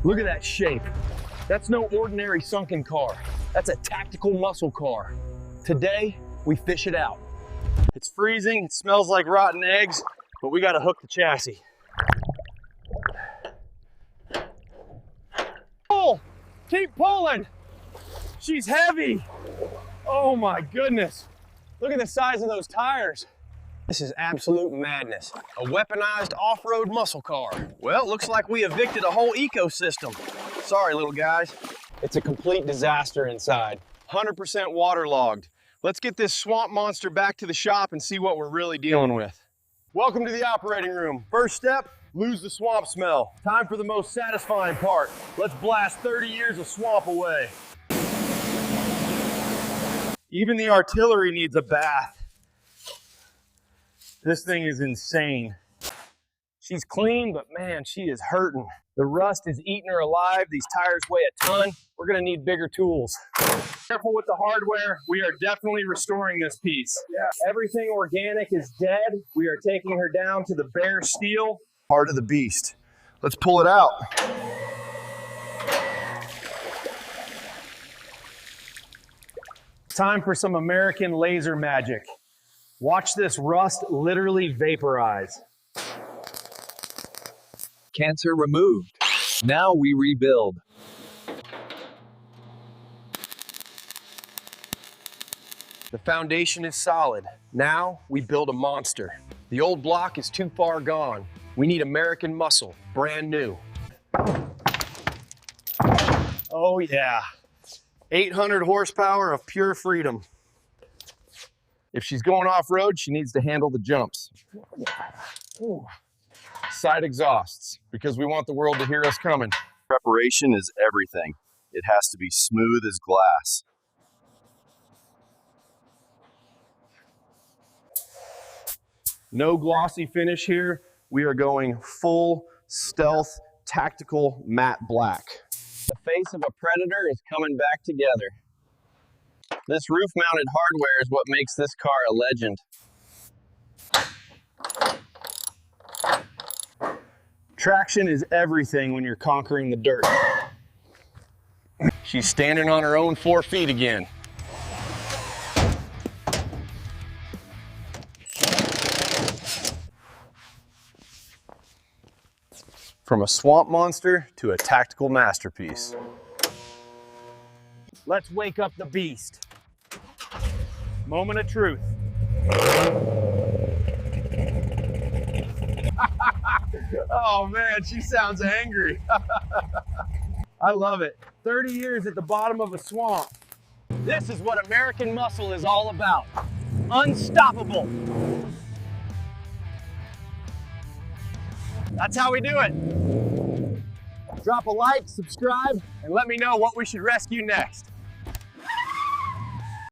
Look at that shape. That's no ordinary sunken car. That's a tactical muscle car. Today, we fish it out. It's freezing, it smells like rotten eggs, but we gotta hook the chassis. Pull! Keep pulling! She's heavy! Oh my goodness. Look at the size of those tires. This is absolute madness. A weaponized off-road muscle car. Well, looks like we evicted a whole ecosystem. Sorry, little guys. It's a complete disaster inside. 100% waterlogged. Let's get this swamp monster back to the shop and see what we're really dealing with. Welcome to the operating room. First step, lose the swamp smell. Time for the most satisfying part. Let's blast 30 years of swamp away. Even the artillery needs a bath. This thing is insane. She's clean, but man, she is hurting. The rust is eating her alive. These tires weigh a ton. We're gonna need bigger tools. Careful with the hardware. We are definitely restoring this piece. Yeah. Everything organic is dead. We are taking her down to the bare steel. Heart of the beast. Let's pull it out. Time for some American laser magic. Watch this rust literally vaporize. Cancer removed. Now we rebuild. The foundation is solid. Now we build a monster. The old block is too far gone. We need American muscle, brand new. Oh yeah. 800 horsepower of pure freedom. If she's going off-road, she needs to handle the jumps. Ooh. Side exhausts, because we want the world to hear us coming. Preparation is everything. It has to be smooth as glass. No glossy finish here. We are going full stealth, tactical matte black. The face of a predator is coming back together. This roof-mounted hardware is what makes this car a legend. Traction is everything when you're conquering the dirt. She's standing on her own 4 feet again. From a swamp monster to a tactical masterpiece. Let's wake up the beast. Moment of truth. Oh man, she sounds angry. I love it. 30 years at the bottom of a swamp. This is what American muscle is all about. Unstoppable. That's how we do it. Drop a like, subscribe, and let me know what we should rescue next.